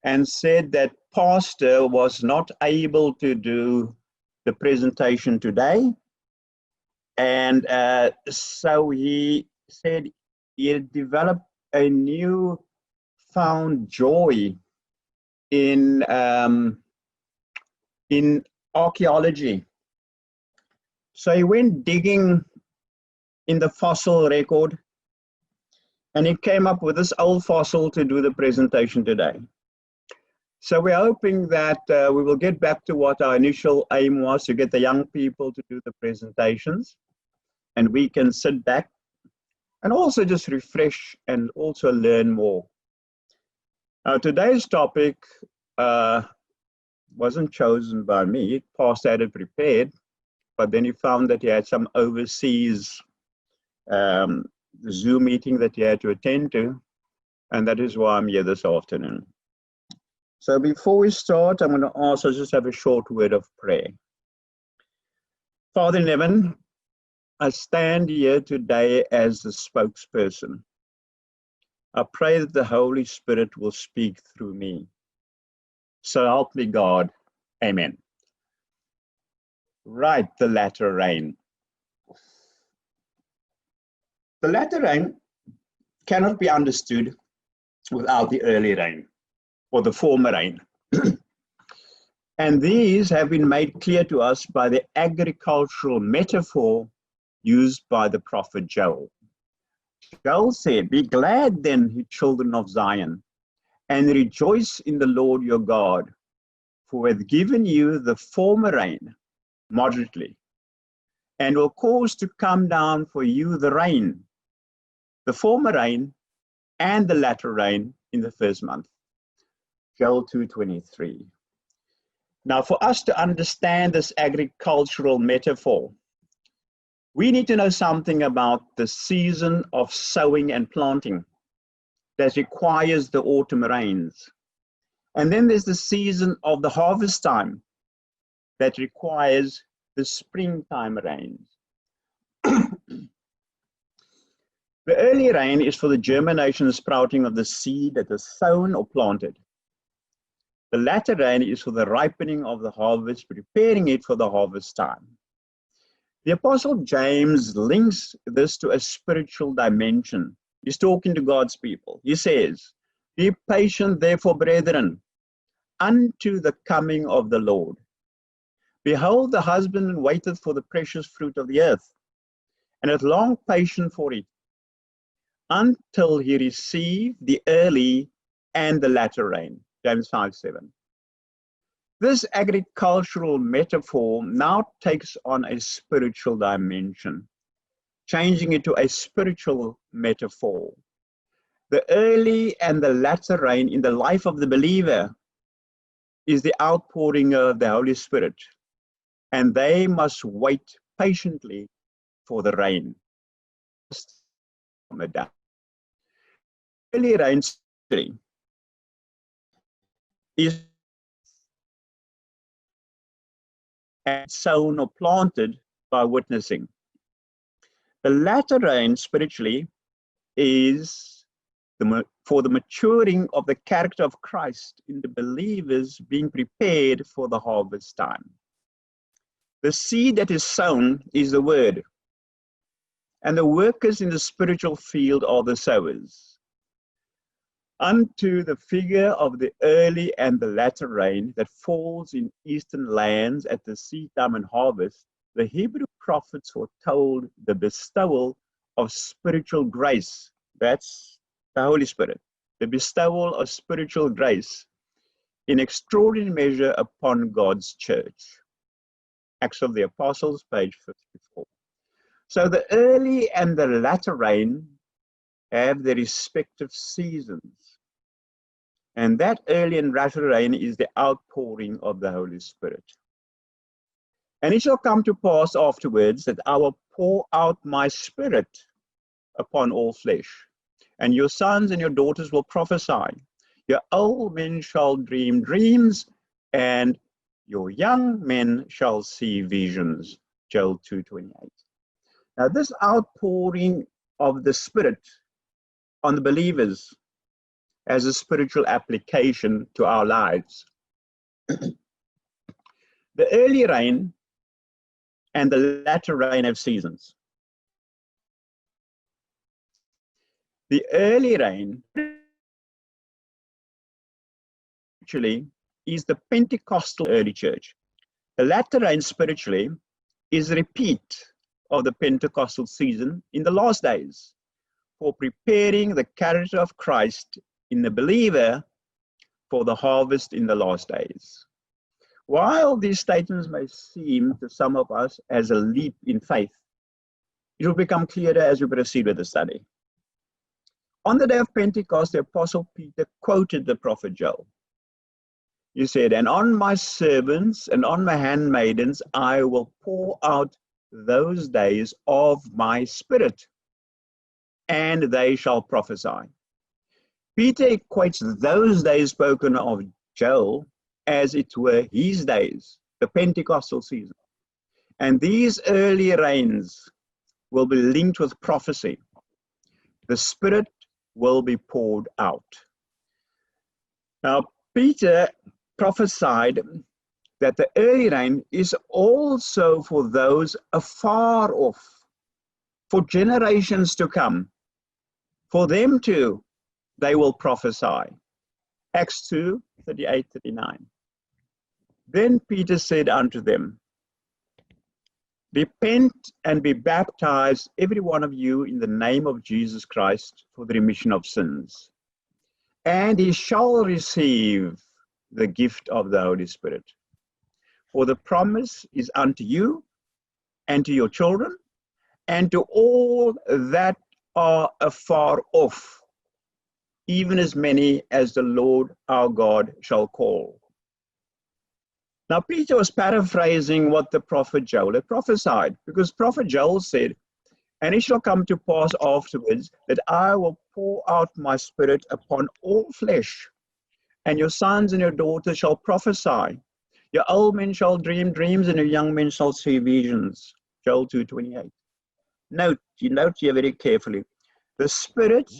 and said that pastor was not able to do the presentation today. And so he said he had developed a new found joy in archaeology. So he went digging in the fossil record, and he came up with this old fossil to do the presentation today. So we're hoping that we will get back to what our initial aim was, to get the young people to do the presentations, and we can sit back and also just refresh and also learn more. Today's topic wasn't chosen by me. Pastor had it prepared, but then he found that he had some overseas Zoom meeting that he had to attend to, and that is why I'm here this afternoon. So before we start, I'm going to also just have a short word of prayer. Father in heaven, I stand here today as the spokesperson. I pray that the Holy Spirit will speak through me. So help me God. Amen. Right, the latter rain. The latter rain cannot be understood without the early rain, or the former rain. And these have been made clear to us by the agricultural metaphor used by the prophet Joel. Joel said, "Be glad then, you children of Zion, and rejoice in the Lord your God, for he hath given you the former rain moderately, and will cause to come down for you the rain, the former rain and the latter rain in the first month." Joel 2:23. Now, for us to understand this agricultural metaphor, we need to know something about the season of sowing and planting that requires the autumn rains. And then there's the season of the harvest time that requires the springtime rains. The early rain is for the germination and sprouting of the seed that is sown or planted. The latter rain is for the ripening of the harvest, preparing it for the harvest time. The Apostle James links this to a spiritual dimension. He's talking to God's people. He says, "Be patient, therefore, brethren, unto the coming of the Lord. Behold, the husbandman waiteth for the precious fruit of the earth, and hath long patience for it, until he receive the early and the latter rain." James 5:7. This agricultural metaphor now takes on a spiritual dimension, changing it to a spiritual metaphor. The early and the latter rain in the life of the believer is the outpouring of the Holy Spirit, and they must wait patiently for the rain. Early rain is sown or planted by witnessing. The latter rain spiritually is for the maturing of the character of Christ in the believers, being prepared for the harvest time. The seed that is sown is the word, and the workers in the spiritual field are the sowers. Unto the figure of the early and the latter rain that falls in eastern lands at the seed time and harvest, the Hebrew prophets foretold the bestowal of spiritual grace. That's the Holy Spirit. The bestowal of spiritual grace in extraordinary measure upon God's church. Acts of the Apostles, page 54. So the early and the latter rain have their respective seasons. And that early and latter rain is the outpouring of the Holy Spirit. And it shall come to pass afterwards that I will pour out my Spirit upon all flesh. And your sons and your daughters will prophesy. Your old men shall dream dreams, and your young men shall see visions. Joel 2:28. Now this outpouring of the Spirit on the believers as a spiritual application to our lives. The early rain and the latter rain have seasons. The early rain spiritually is the Pentecostal early church. The latter rain spiritually is a repeat of the Pentecostal season in the last days for preparing the character of Christ in the believer for the harvest in the last days. While these statements may seem to some of us as a leap in faith, it will become clearer as we proceed with the study. On the day of Pentecost, the Apostle Peter quoted the prophet Joel. He said, "And on my servants and on my handmaidens I will pour out those days of my spirit, and they shall prophesy." Peter equates those days spoken of Joel as it were his days, the Pentecostal season. And these early rains will be linked with prophecy. The Spirit will be poured out. Now, Peter prophesied that the early rain is also for those afar off, for generations to come. For them too, they will prophesy. Acts 2, 38, 39. Then Peter said unto them, "Repent and be baptized, every one of you, in the name of Jesus Christ, for the remission of sins. And he shall receive the gift of the Holy Spirit. For the promise is unto you, and to your children, and to all that are afar off, even as many as the Lord our God shall call." Now, Peter was paraphrasing what the prophet Joel had prophesied, because prophet Joel said, "And it shall come to pass afterwards that I will pour out my spirit upon all flesh, and your sons and your daughters shall prophesy. Your old men shall dream dreams, and your young men shall see visions." Joel 2:28. Note here very carefully. The Spirit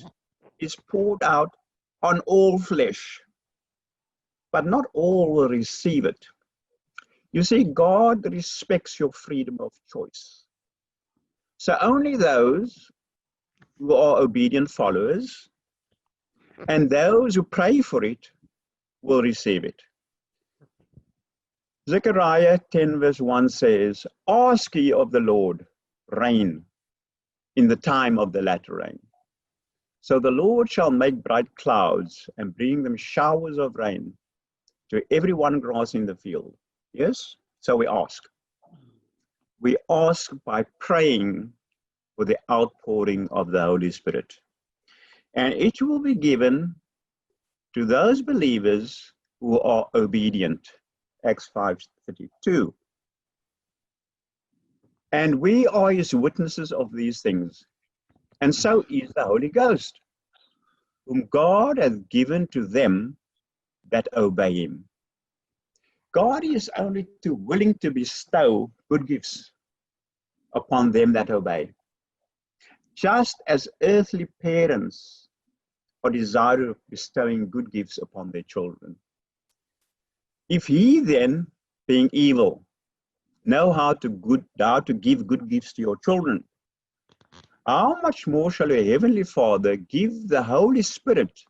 is poured out on all flesh, but not all will receive it. You see, God respects your freedom of choice. So only those who are obedient followers and those who pray for it will receive it. Zechariah 10 verse 1 says, "Ask ye of the Lord rain in the time of the latter rain. So the Lord shall make bright clouds and bring them showers of rain to every one grass in the field." Yes? So we ask. We ask by praying for the outpouring of the Holy Spirit. And it will be given to those believers who are obedient. Acts 5:32. And we are his witnesses of these things. And so is the Holy Ghost, whom God hath given to them that obey him. God is only too willing to bestow good gifts upon them that obey, just as earthly parents are desirous of bestowing good gifts upon their children. If ye then, being evil, know how to give good gifts to your children, how much more shall your heavenly Father give the Holy Spirit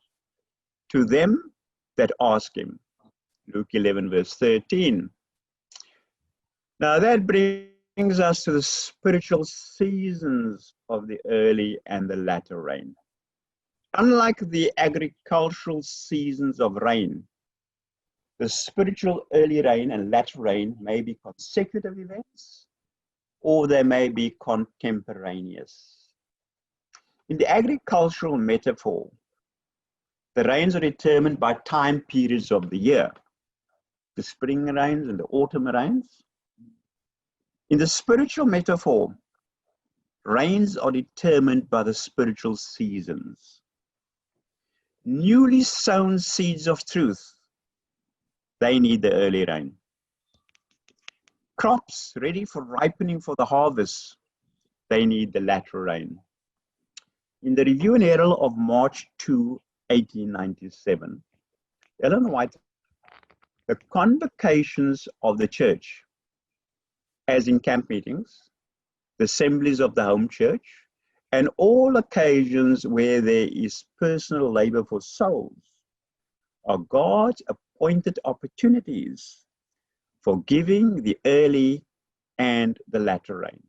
to them that ask him? Luke 11 verse 13. Now that brings us to the spiritual seasons of the early and the latter rain. Unlike the agricultural seasons of rain, the spiritual early rain and latter rain may be consecutive events, or they may be contemporaneous. In the agricultural metaphor, the rains are determined by time periods of the year, the spring rains and the autumn rains. In the spiritual metaphor, rains are determined by the spiritual seasons. Newly sown seeds of truth, they need the early rain. Crops ready for ripening for the harvest, they need the latter rain. In the Review and Herald of March 2, 1897, Ellen White, the convocations of the church, as in camp meetings, the assemblies of the home church, and all occasions where there is personal labor for souls, are God's appointed opportunities for giving the early and the latter rain.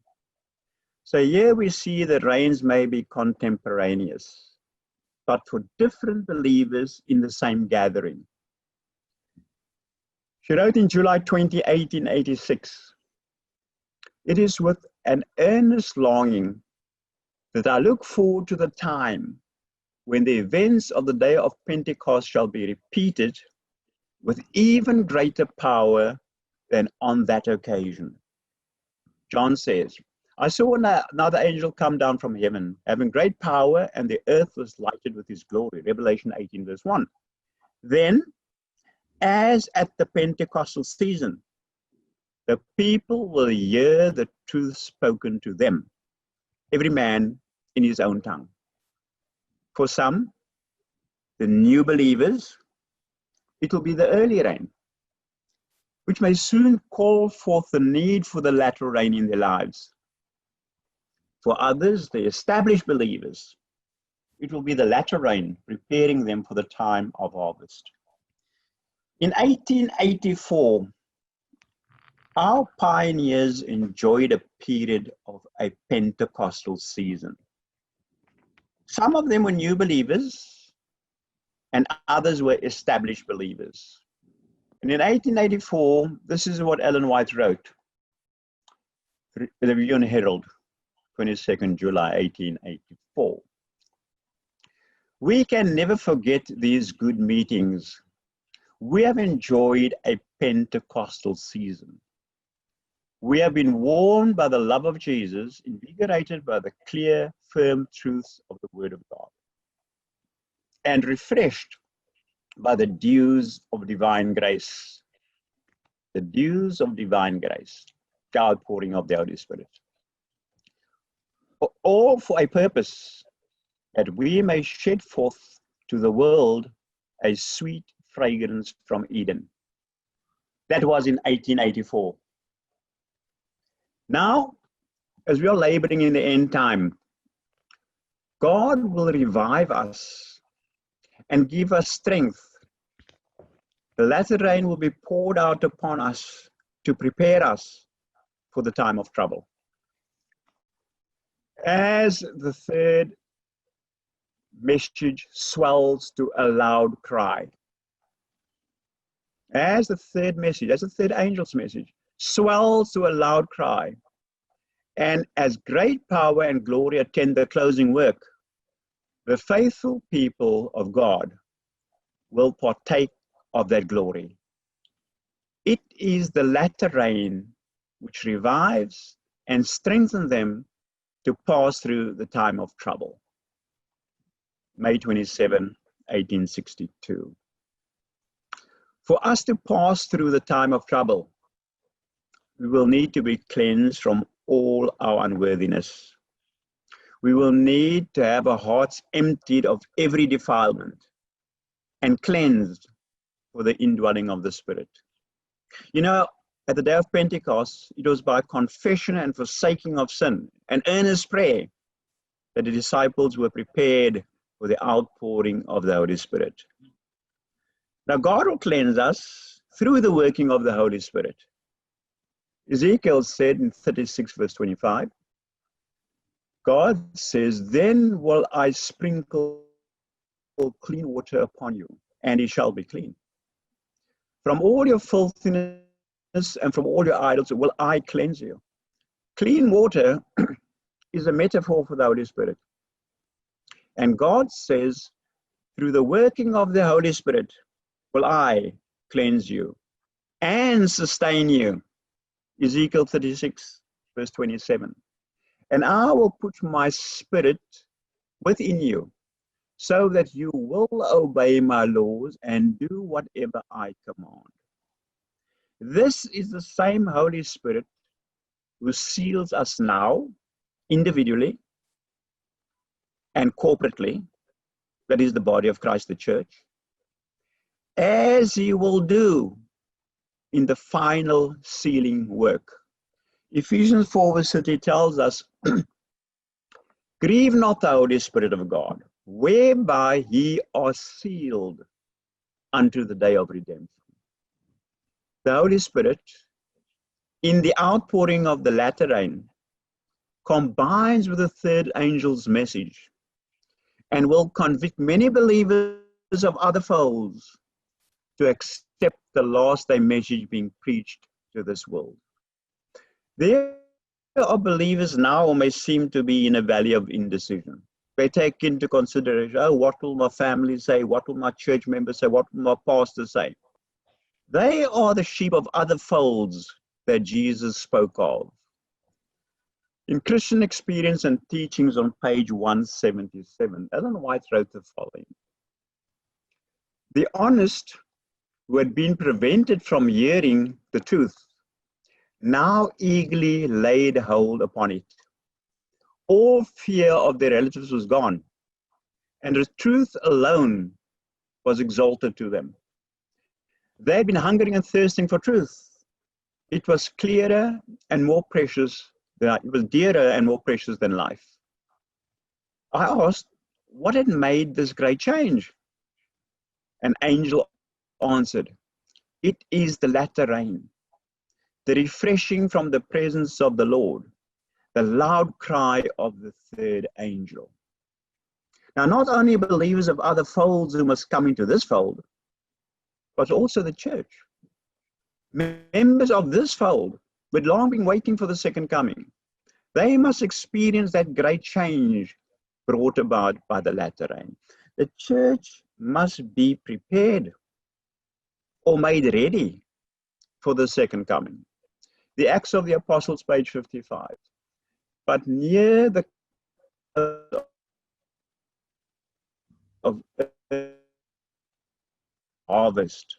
So here we see that rains may be contemporaneous, but for different believers in the same gathering. She wrote in July 20, 1886, "It is with an earnest longing that I look forward to the time when the events of the day of Pentecost shall be repeated with even greater power than on that occasion." John says, "I saw another angel come down from heaven, having great power, and the earth was lighted with his glory." Revelation 18, verse 1. Then, as at the Pentecostal season, the people will hear the truth spoken to them, every man in his own tongue. For some, the new believers, it will be the early rain, which may soon call forth the need for the latter rain in their lives. For others, the established believers, it will be the latter rain, preparing them for the time of harvest. In 1884, our pioneers enjoyed a period of a Pentecostal season. Some of them were new believers, and others were established believers. And in 1884, this is what Ellen White wrote, the Review and Herald, 22nd July 1884. "We can never forget these good meetings. We have enjoyed a Pentecostal season. We have been warmed by the love of Jesus, invigorated by the clear, firm truths of the Word of God, and refreshed by the dews of divine grace." The dews of divine grace, the outpouring of the Holy Spirit. All for a purpose, that we may shed forth to the world a sweet fragrance from Eden. That was in 1884. Now, as we are laboring in the end time, God will revive us and give us strength. The latter rain will be poured out upon us to prepare us for the time of trouble. As the third message swells to a loud cry, as the third message, as the third angel's message, swells to a loud cry, and as great power and glory attend the closing work, the faithful people of God will partake of that glory. It is the latter rain which revives and strengthens them to pass through the time of trouble. May 27, 1862. For us to pass through the time of trouble, we will need to be cleansed from all our unworthiness. We will need to have our hearts emptied of every defilement and cleansed for the indwelling of the Spirit. You know, at the day of Pentecost, it was by confession and forsaking of sin and earnest prayer that the disciples were prepared for the outpouring of the Holy Spirit. Now, God will cleanse us through the working of the Holy Spirit. Ezekiel said in 36 verse 25, God says, "Then will I sprinkle clean water upon you, and it shall be clean. From all your filthiness and from all your idols will I cleanse you." Clean water is a metaphor for the Holy Spirit. And God says, through the working of the Holy Spirit, will I cleanse you and sustain you. Ezekiel 36, verse 27. "And I will put my spirit within you, so that you will obey my laws and do whatever I command." This is the same Holy Spirit who seals us now, individually and corporately, that is the body of Christ, the church, as he will do in the final sealing work. Ephesians 4 verse 30 tells us, grieve not the Holy Spirit of God, whereby ye are sealed unto the day of redemption. The Holy Spirit, in the outpouring of the latter rain, combines with the third angel's message and will convict many believers of other folds to accept the last day message being preached to this world. There are believers now who may seem to be in a valley of indecision. They take into consideration, oh, what will my family say? What will my church members say? What will my pastor say? They are the sheep of other folds that Jesus spoke of. In Christian Experience and Teachings on page 177, Ellen White wrote the following. The honest who had been prevented from hearing the truth now eagerly laid hold upon it. All fear of their relatives was gone, and the truth alone was exalted to them. They had been hungering and thirsting for truth. It was clearer and more precious. It was dearer and more precious than life. I asked, what had made this great change? An angel answered, it is the latter rain, the refreshing from the presence of the Lord, the loud cry of the third angel. Now, not only believers of other folds who must come into this fold, but also the church. Members of this fold who had long been waiting for the second coming. They must experience that great change brought about by the latter rain. The church must be prepared or made ready for the second coming. The Acts of the Apostles, page 55. But near the of harvest,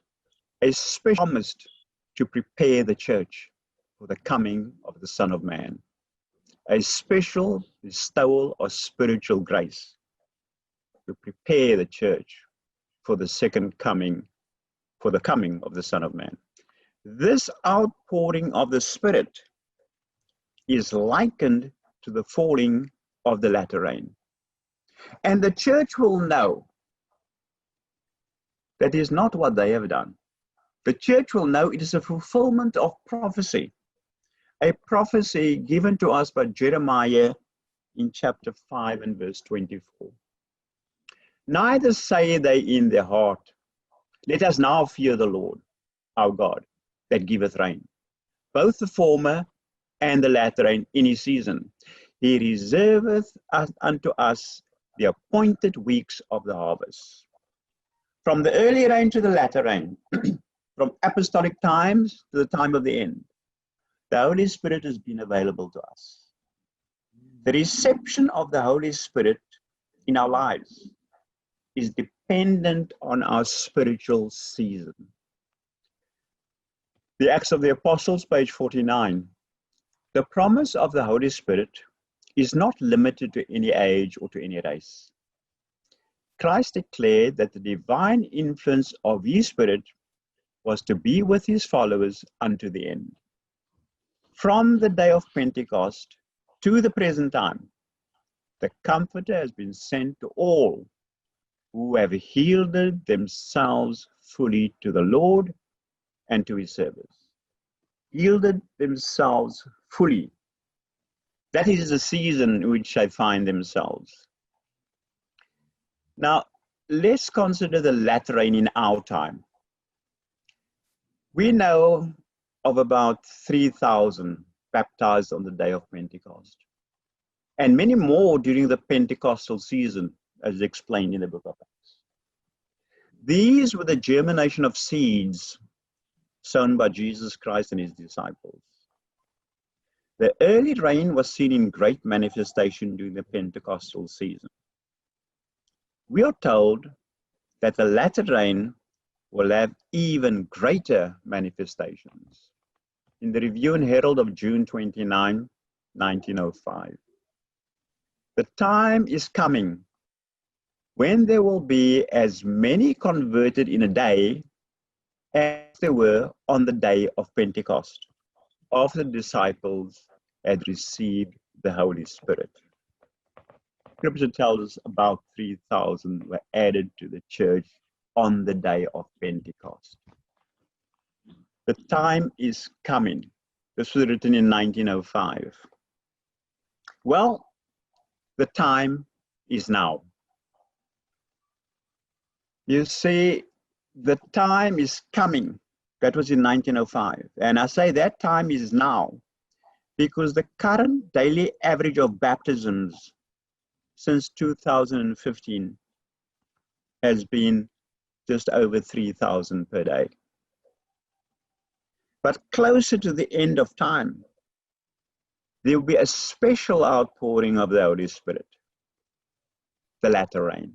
a special promised to prepare the church for the coming of the Son of Man. A special bestowal of spiritual grace to prepare the church for the second coming, for the coming of the Son of Man. This outpouring of the Spirit is likened to the falling of the latter rain. And the church will know that is not what they have done. The church will know it is a fulfillment of prophecy, a prophecy given to us by Jeremiah in chapter 5 and verse 24. Neither say they in their heart, let us now fear the Lord, our God, that giveth rain, both the former and the latter rain in his season. He reserveth unto us the appointed weeks of the harvest. From the early rain to the latter rain, from apostolic times to the time of the end, the Holy Spirit has been available to us. The reception of the Holy Spirit in our lives is dependent on our spiritual season. The Acts of the Apostles, page 49. The promise of the Holy Spirit is not limited to any age or to any race. Christ declared that the divine influence of his Spirit was to be with his followers unto the end. From the day of Pentecost to the present time, the Comforter has been sent to all who have yielded themselves fully to the Lord and to his service. Yielded themselves fully. That is the season in which they find themselves. Now, let's consider the latter rain in our time. We know of about 3,000 baptized on the day of Pentecost, and many more during the Pentecostal season, as explained in the book of Acts. These were the germination of seeds sown by Jesus Christ and his disciples. The early rain was seen in great manifestation during the Pentecostal season. We are told that the latter rain will have even greater manifestations. In the Review and Herald of June 29, 1905. The time is coming when there will be as many converted in a day as there were on the day of Pentecost, after the disciples had received the Holy Spirit. Scripture tells us about 3,000 were added to the church on the day of Pentecost. The time is coming. This was written in 1905. Well, the time is now. You see, the time is coming. That was in 1905. And I say that time is now because the current daily average of baptisms since 2015 has been just over 3,000 per day. But closer to the end of time, there will be a special outpouring of the Holy Spirit, the latter rain.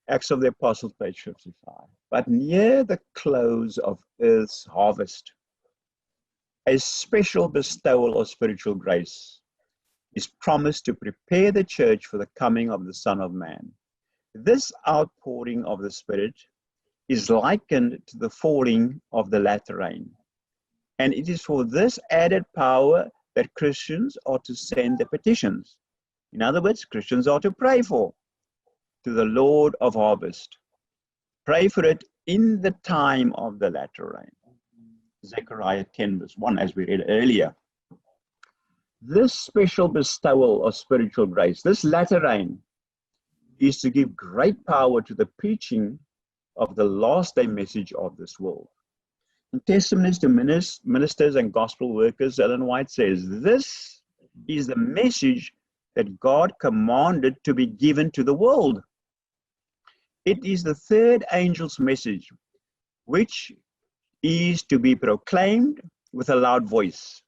Acts of the Apostles, page 55. But near the close of earth's harvest, a special bestowal of spiritual grace is promised to prepare the church for the coming of the Son of Man. This outpouring of the Spirit is likened to the falling of the latter rain. And it is for this added power that Christians are to send their petitions. In other words, Christians are to pray for to the Lord of harvest. Pray for it in the time of the latter rain. Zechariah 10 verse 1, as we read earlier. This special bestowal of spiritual grace, this latter rain, is to give great power to the preaching of the last day message of this world. In Testimonies to Ministers and Gospel Workers, Ellen White says, this is the message that God commanded to be given to the world. It is the third angel's message, which is to be proclaimed with a loud voice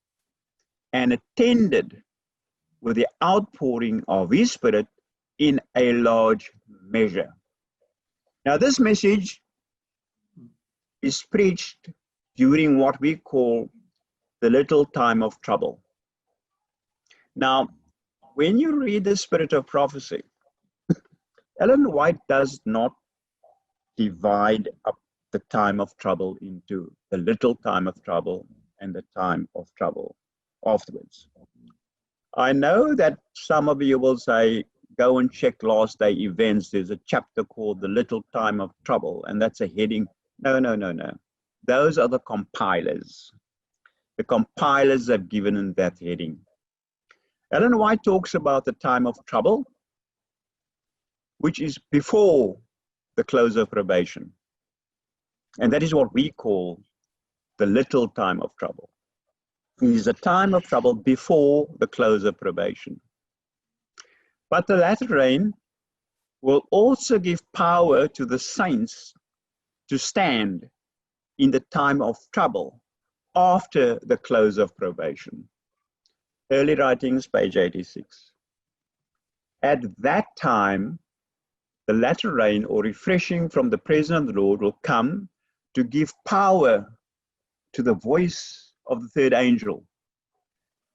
and attended with the outpouring of his Spirit in a large measure. Now, this message is preached during what we call the little time of trouble. Now, when you read the Spirit of Prophecy, Ellen White does not divide up the time of trouble into the little time of trouble and the time of trouble afterwards. I know that some of you will say, go and check last day events. There's a chapter called The Little Time of Trouble, and that's a heading. No. Those are the compilers. The compilers have given in that heading. Ellen White talks about the time of trouble, which is before the close of probation. And that is what we call the little time of trouble. It is a time of trouble before the close of probation. But the latter rain will also give power to the saints to stand in the time of trouble after the close of probation. Early Writings, page 86. At that time, the latter rain or refreshing from the presence of the Lord will come to give power to the voice of the third angel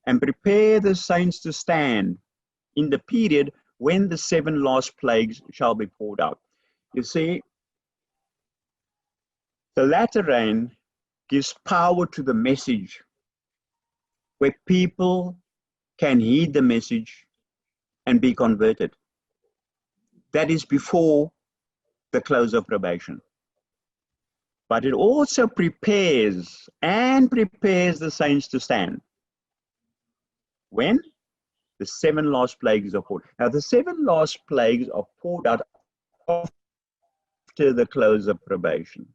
and prepare the saints to stand in the period when the 7 last plagues shall be poured out. You see, the latter rain gives power to the message where people can heed the message and be converted. That is before the close of probation. But it also prepares the saints to stand. When? The 7 last plagues are poured. Now, the 7 last plagues are poured out after the close of probation.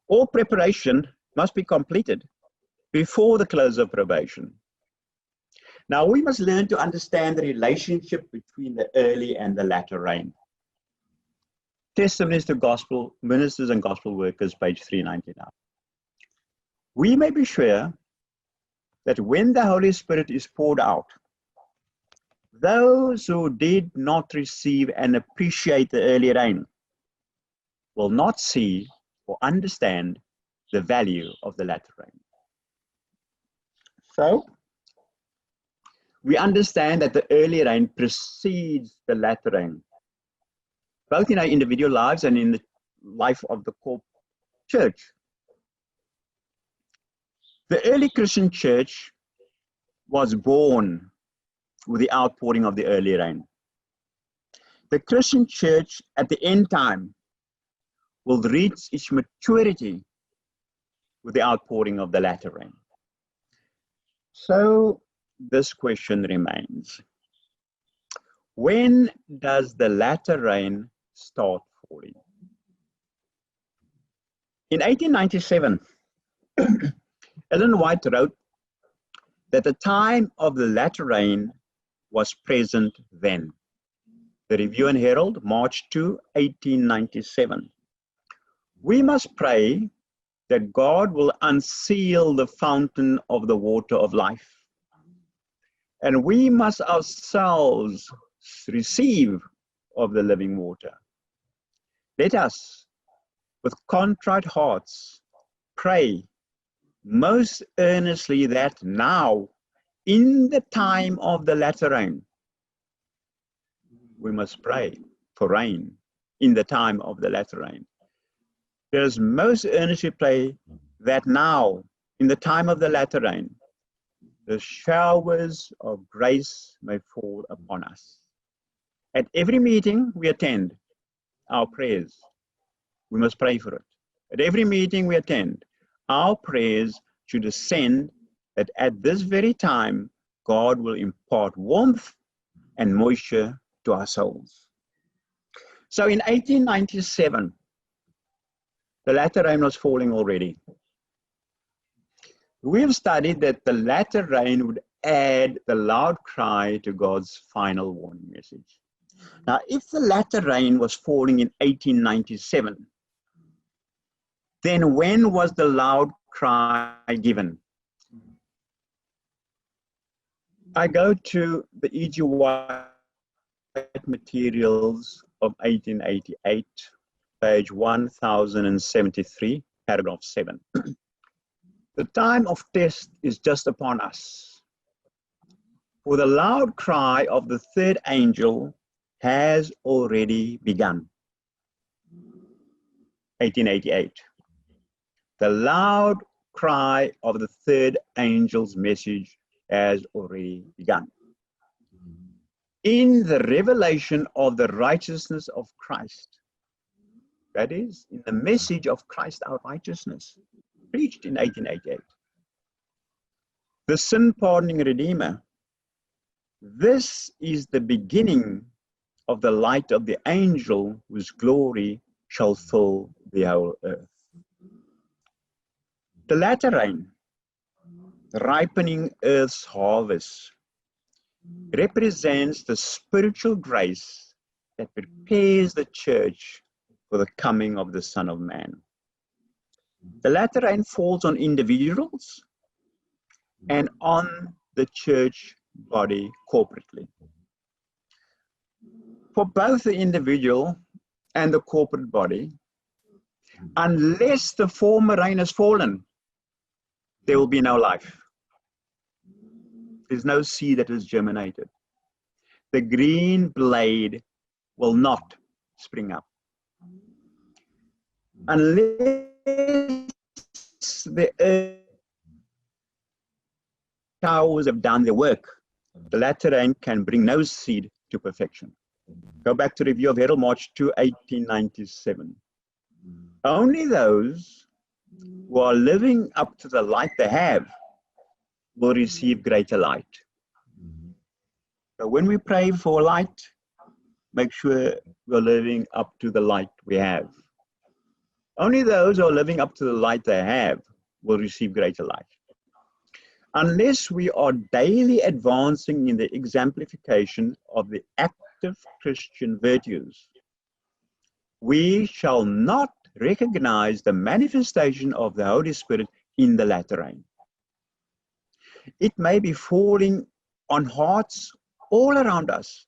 All preparation must be completed before the close of probation. Now, we must learn to understand the relationship between the early and the latter rain. Testimonies to Gospel Ministers and Gospel Workers, page 399. We may be sure that when the Holy Spirit is poured out, those who did not receive and appreciate the early rain will not see or understand the value of the latter rain. So, we understand that the early rain precedes the latter rain. both in our individual lives and in the life of the corporate church. The early Christian church was born with the outpouring of the early rain. The Christian church at the end time will reach its maturity with the outpouring of the latter rain. So this question remains: when does the latter rain start falling? In 1897, Ellen White wrote that the time of the latter rain was present then. The Review and Herald, March 2, 1897. We must pray that God will unseal the fountain of the water of life, and we must ourselves receive of the living water. Let us, with contrite hearts, pray most earnestly that now, in the time of the latter rain, we must pray for rain in the time of the latter rain. Let us most earnestly pray that now, in the time of the latter rain, the showers of grace may fall upon us. At every meeting we attend, our prayers, we must pray for it. At every meeting we attend, our prayers should ascend that at this very time, God will impart warmth and moisture to our souls. So in 1897, the latter rain was falling already. We have studied that the latter rain would add the loud cry to God's final warning message. Now, if the latter rain was falling in 1897, then when was the loud cry given? I go to the E.G. White materials of 1888, page 1073, paragraph 7. The time of test is just upon us, for the loud cry of the third angel has already begun. 1888. The loud cry of the third angel's message has already begun. In the revelation of the righteousness of Christ, that is, in the message of Christ our righteousness, preached in 1888, the sin-pardoning Redeemer, this is the beginning of the light of the angel whose glory shall fill the whole earth. The latter rain, ripening earth's harvest, represents the spiritual grace that prepares the church for the coming of the Son of Man. The latter rain falls on individuals and on the church body corporately. For both the individual and the corporate body, unless the former rain has fallen, there will be no life. There's no seed that is germinated. The green blade will not spring up. Unless the earth showers have done their work, the latter rain can bring no seed to perfection. Go back to Review of Herald, March 2, 1897. Only those who are living up to the light they have will receive greater light. So when we pray for light, make sure we're living up to the light we have. Only those who are living up to the light they have will receive greater light. Unless we are daily advancing in the exemplification of the active Christian virtues, we shall not recognize the manifestation of the Holy Spirit in the latter rain. It may be falling on hearts all around us,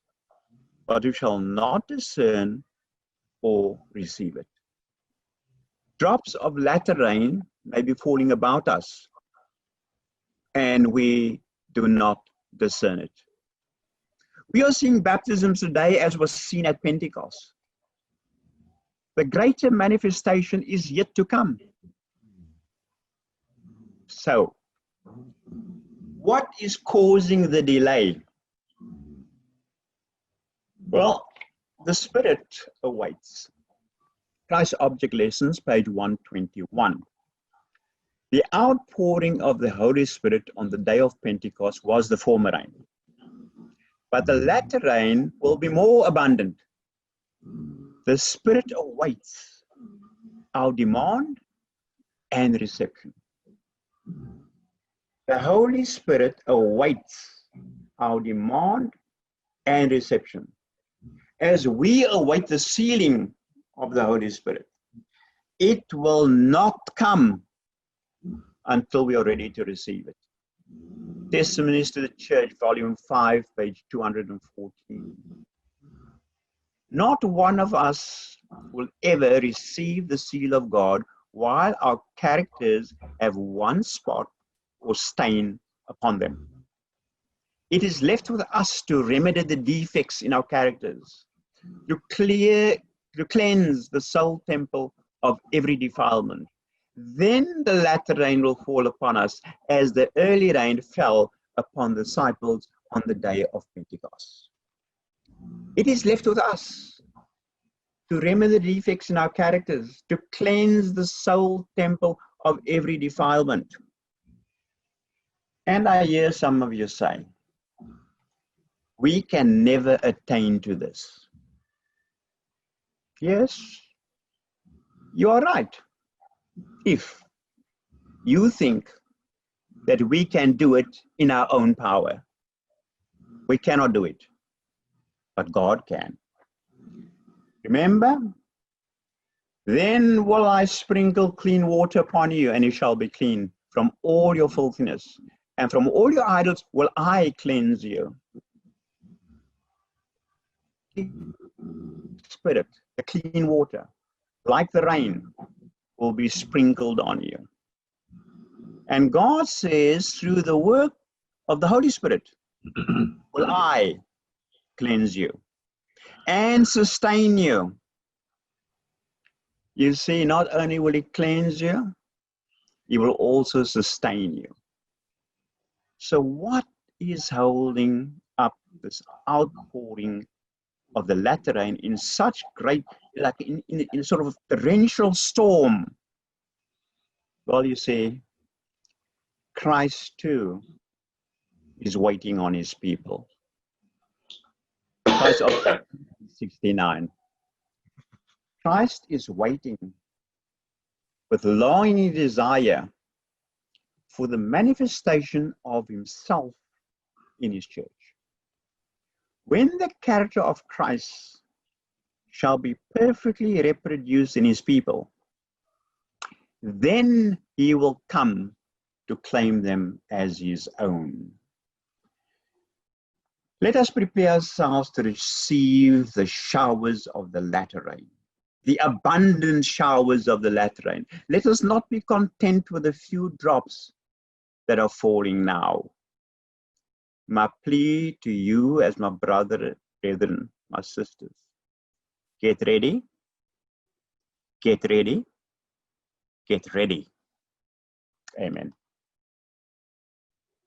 but we shall not discern or receive it. Drops of latter rain may be falling about us, and we do not discern it. We are seeing baptisms today as was seen at Pentecost. The greater manifestation is yet to come. So, what is causing the delay? Well, the Spirit awaits. Christ Object Lessons, page 121. The outpouring of the Holy Spirit on the day of Pentecost was the former rain. But the latter rain will be more abundant. The Spirit awaits our demand and reception. The Holy Spirit awaits our demand and reception. As we await the sealing of the Holy Spirit, it will not come until we are ready to receive it. Testimonies to the Church, volume 5, page 214. Not one of us will ever receive the seal of God while our characters have one spot or stain upon them. It is left with us to remedy the defects in our characters, to cleanse the soul temple of every defilement. Then the latter rain will fall upon us as the early rain fell upon the disciples on the day of Pentecost. It is left with us to remedy the defects in our characters, to cleanse the soul temple of every defilement. And I hear some of you say, we can never attain to this. Yes, you are right. If you think that we can do it in our own power, we cannot do it, but God can. Remember, then will I sprinkle clean water upon you, and you shall be clean from all your filthiness, and from all your idols will I cleanse you. Spirit, the clean water, like the rain, will be sprinkled on you. And God says, through the work of the Holy Spirit, will I cleanse you and sustain you. You see, not only will He cleanse you, He will also sustain you. So what is holding up this outpouring of the latter rain in such great, like in sort of a torrential storm? Well, you see, Christ too is waiting on His people. Christ of 69. Christ is waiting with longing desire for the manifestation of Himself in His church. When the character of Christ shall be perfectly reproduced in His people, then He will come to claim them as His own. Let us prepare ourselves to receive the showers of the latter rain, the abundant showers of the latter rain. Let us not be content with a few drops that are falling now. My plea to you as my brethren, my sisters, get ready, get ready, get ready. Amen.